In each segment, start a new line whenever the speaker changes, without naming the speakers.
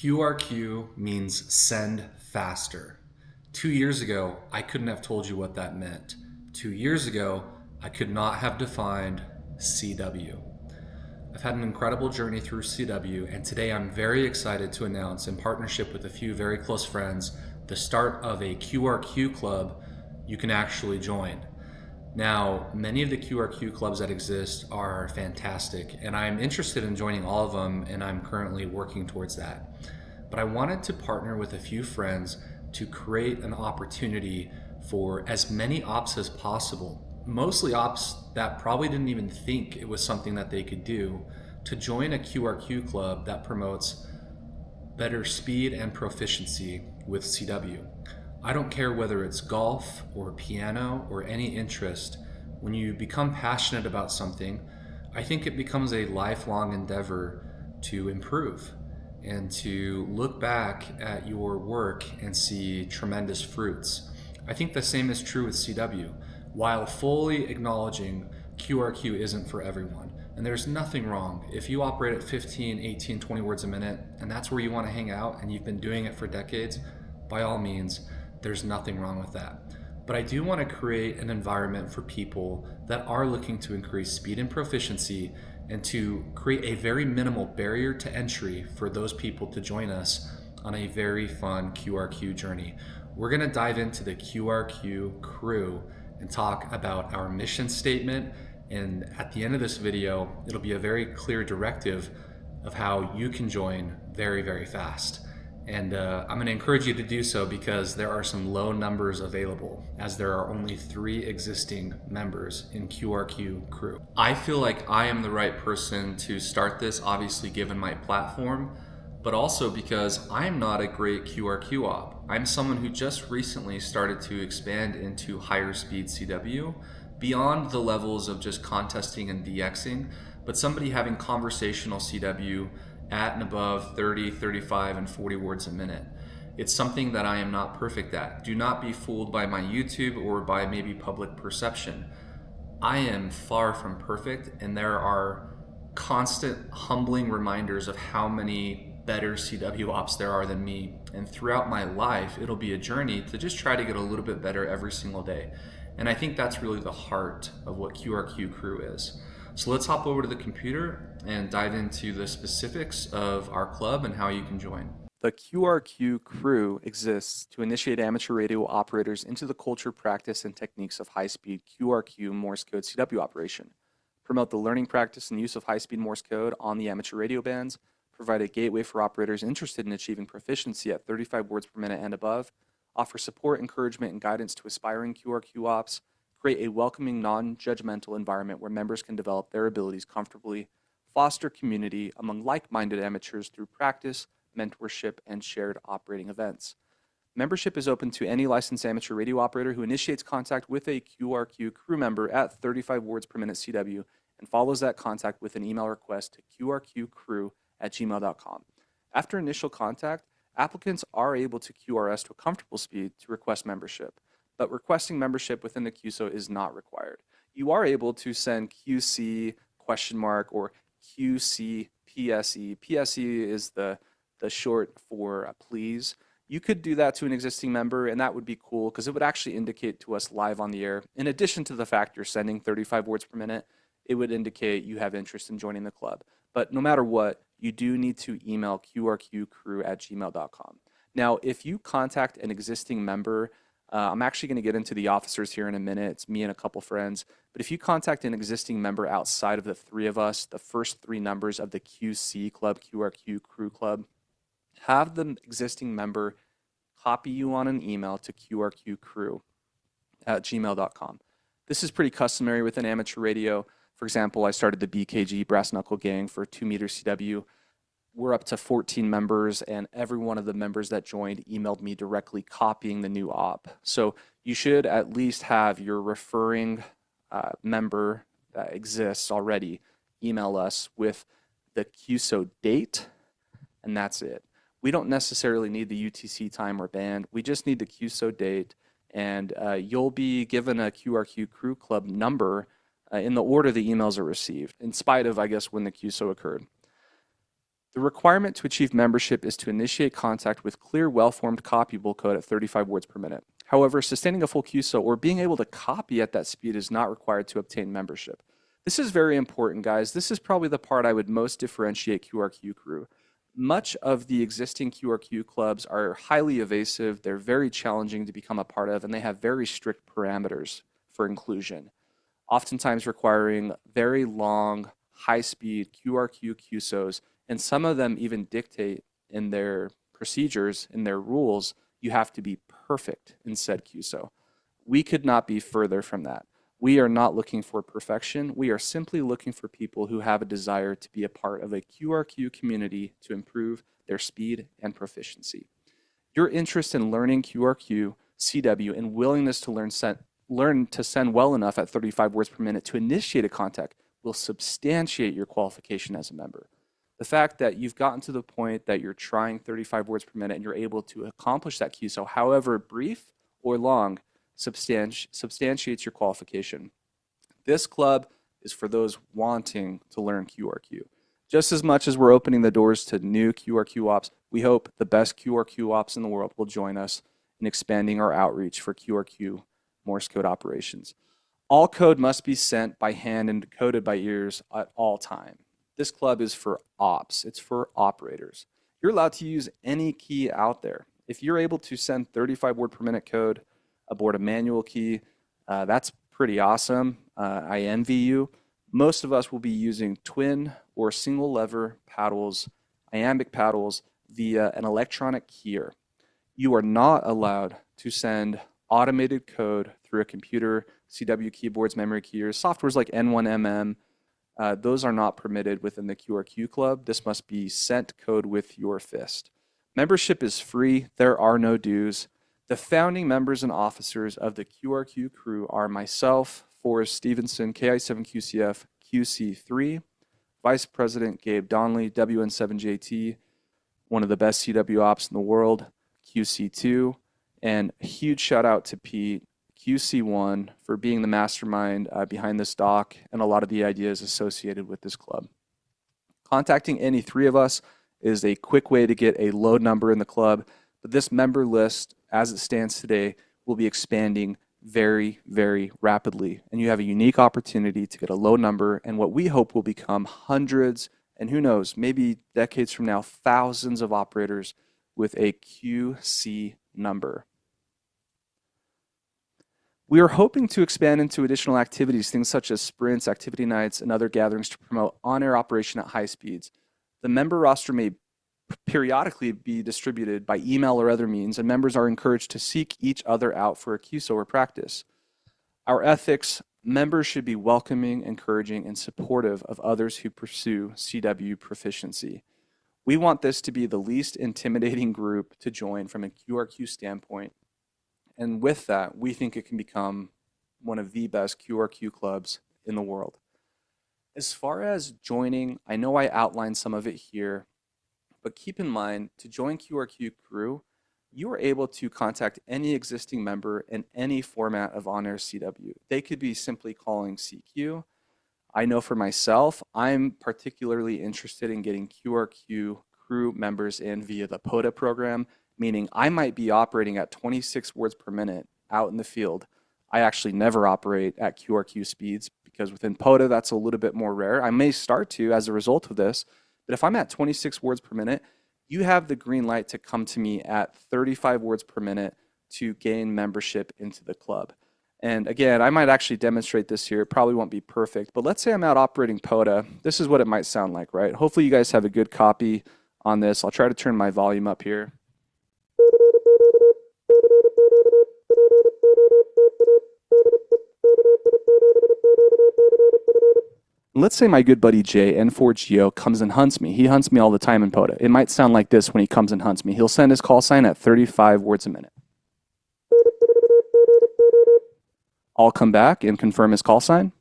QRQ means send faster. 2 years ago, I couldn't have told you what that meant. 2 years ago, I could not have defined CW. I've had an incredible journey through CW, and today I'm very excited to announce, in partnership with a few very close friends, the start of a QRQ club you can actually join. Now, many of the QRQ clubs that exist are fantastic, and I'm interested in joining all of them, and I'm currently working towards that. But I wanted to partner with a few friends to create an opportunity for as many ops as possible, mostly ops that probably didn't even think it was something that they could do, to join a QRQ club that promotes better speed and proficiency with CW. I don't care whether it's golf or piano or any interest. When you become passionate about something, I think it becomes a lifelong endeavor to improve and to look back at your work and see tremendous fruits. I think the same is true with CW, while fully acknowledging QRQ isn't for everyone. And there's nothing wrong. If you operate at 15, 18, 20 words a minute, and that's where you want to hang out, and you've been doing it for decades, by all means, there's nothing wrong with that. But I do want to create an environment for people that are looking to increase speed and proficiency, and to create a very minimal barrier to entry for those people to join us on a very fun QRQ journey. We're going to dive into the QRQ crew and talk about our mission statement. And at the end of this video, it'll be a very clear directive of how you can join very, very fast. And I'm going to encourage you to do so because there are some low numbers available, as there are only 3 existing members in QRQ Crew. I feel like I am the right person to start this, obviously given my platform, but also because I'm not a great QRQ op. I'm someone who just recently started to expand into higher speed CW, beyond the levels of just contesting and DXing, but somebody having conversational CW at and above 30, 35, and 40 words a minute. It's something that I am not perfect at. Do not be fooled by my YouTube or by maybe public perception. I am far from perfect, and there are constant humbling reminders of how many better CW ops there are than me. And throughout my life, it'll be a journey to just try to get a little bit better every single day. And I think that's really the heart of what QRQ Crew is. So let's hop over to the computer and dive into the specifics of our club and how you can join.
The QRQ Crew exists to initiate amateur radio operators into the culture, practice, and techniques of high-speed QRQ Morse code CW operation, promote the learning, practice, and use of high-speed Morse code on the amateur radio bands, provide a gateway for operators interested in achieving proficiency at 35 words per minute and above, offer support, encouragement, and guidance to aspiring QRQ ops, create a welcoming, non-judgmental environment where members can develop their abilities comfortably, foster community among like-minded amateurs through practice, mentorship, and shared operating events. Membership is open to any licensed amateur radio operator who initiates contact with a QRQ crew member at 35 words per minute CW and follows that contact with an email request to qrqcrew@gmail.com. After initial contact, applicants are able to QRS to a comfortable speed to request membership, but requesting membership within the QSO is not required. You are able to send QC ? Or QC PSE. PSE is the short for please. You could do that to an existing member, and that would be cool because it would actually indicate to us live on the air. In addition to the fact you're sending 35 words per minute, it would indicate you have interest in joining the club. But no matter what, you do need to email qrqcrew@gmail.com. Now, if you contact an existing member, I'm actually going to get into the officers here in a minute. It's me and a couple friends. But if you contact an existing member outside of the 3 of us, the first 3 numbers of the QC club, QRQ Crew Club, have the existing member copy you on an email to qrqcrew@gmail.com. This is pretty customary within amateur radio. For example, I started the BKG Brass Knuckle Gang for 2 meter CW. We're up to 14 members, and every one of the members that joined emailed me directly copying the new op. So you should at least have your referring member that exists already email us with the QSO date, and that's it. We don't necessarily need the UTC time or band. We just need the QSO date, and you'll be given a QRQ Crew Club number in the order the emails are received, in spite of, I guess, when the QSO occurred. The requirement to achieve membership is to initiate contact with clear, well-formed copyable code at 35 words per minute. However, sustaining a full QSO or being able to copy at that speed is not required to obtain membership. This is very important, guys. This is probably the part I would most differentiate QRQ Crew. Much of the existing QRQ clubs are highly evasive, they're very challenging to become a part of, and they have very strict parameters for inclusion, oftentimes requiring very long, high-speed QRQ QSOs, and some of them even dictate in their procedures, in their rules, you have to be perfect in said QSO. We could not be further from that. We are not looking for perfection. We are simply looking for people who have a desire to be a part of a QRQ community to improve their speed and proficiency. Your interest in learning QRQ, CW, and willingness to learn to send well enough at 35 words per minute to initiate a contact will substantiate your qualification as a member. The fact that you've gotten to the point that you're trying 35 words per minute and you're able to accomplish that QSO, however brief or long, substantiates your qualification. This club is for those wanting to learn QRQ. Just as much as we're opening the doors to new QRQ ops, we hope the best QRQ ops in the world will join us in expanding our outreach for QRQ Morse code operations. All code must be sent by hand and decoded by ears at all time. This club is for ops. It's for operators. You're allowed to use any key out there. If you're able to send 35 word per minute code aboard a manual key, that's pretty awesome. I envy you. Most of us will be using twin or single lever paddles, iambic paddles via an electronic keyer. You are not allowed to send automated code through a computer, CW keyboards, memory keyers, softwares like N1MM. Those are not permitted within the QRQ club. This must be sent code with your fist. Membership is free. There are no dues. The founding members and officers of the QRQ crew are myself, Forrest Stevenson, KI7QCF, QC3, Vice President Gabe Donnelly, WN7JT, one of the best CW ops in the world, QC2, and a huge shout out to Pete, QC1, for being the mastermind behind this doc and a lot of the ideas associated with this club. Contacting any three of us is a quick way to get a low number in the club, but this member list, as it stands today, will be expanding very, very rapidly. And you have a unique opportunity to get a low number and what we hope will become hundreds, and who knows, maybe decades from now, thousands of operators with a QC number. We are hoping to expand into additional activities, things such as sprints, activity nights, and other gatherings to promote on-air operation at high speeds. The member roster may periodically be distributed by email or other means, and members are encouraged to seek each other out for a QSO or practice. Our ethics: members should be welcoming, encouraging, and supportive of others who pursue CW proficiency. We want this to be the least intimidating group to join from a QRQ standpoint. And with that, we think it can become one of the best QRQ clubs in the world. As far as joining, I know I outlined some of it here, but keep in mind, to join QRQ Crew, you are able to contact any existing member in any format of on-air CW. They could be simply calling CQ. I know for myself, I'm particularly interested in getting QRQ Crew members in via the POTA program, meaning I might be operating at 26 words per minute out in the field. I actually never operate at QRQ speeds because within POTA, that's a little bit more rare. I may start to as a result of this, but if I'm at 26 words per minute, you have the green light to come to me at 35 words per minute to gain membership into the club. And again, I might actually demonstrate this here. It probably won't be perfect, but let's say I'm out operating POTA. This is what it might sound like, right? Hopefully you guys have a good copy on this. I'll try to turn my volume up here. Let's say my good buddy Jay, N4Geo, comes and hunts me. He hunts me all the time in POTA. It might sound like this when he comes and hunts me. He'll send his call sign at 35 words a minute. I'll come back and confirm his call sign.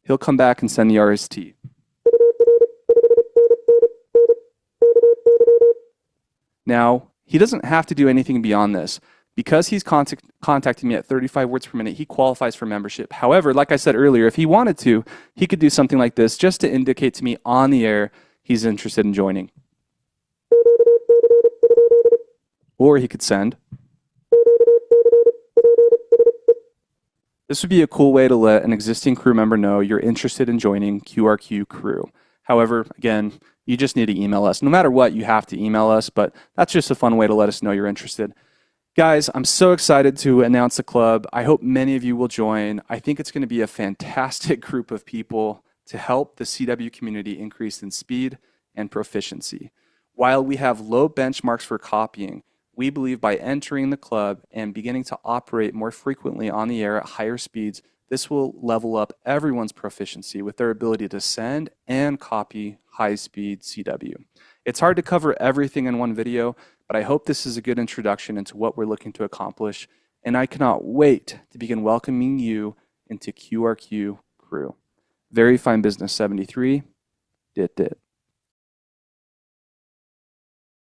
He'll come back and send the RST. Now, he doesn't have to do anything beyond this. Because he's contacting me at 35 words per minute, he qualifies for membership. However, like I said earlier, if he wanted to, he could do something like this just to indicate to me on the air he's interested in joining. Or he could send. This would be a cool way to let an existing crew member know you're interested in joining QRQ Crew. However, again, you just need to email us. No matter what, you have to email us, but that's just a fun way to let us know you're interested. Guys, I'm so excited to announce the club. I hope many of you will join. I think it's going to be a fantastic group of people to help the CW community increase in speed and proficiency. While we have low benchmarks for copying, we believe by entering the club and beginning to operate more frequently on the air at higher speeds, this will level up everyone's proficiency with their ability to send and copy high-speed CW. It's hard to cover everything in one video, but I hope this is a good introduction into what we're looking to accomplish, and I cannot wait to begin welcoming you into QRQ Crew. Very Fine Business 73, dit dit.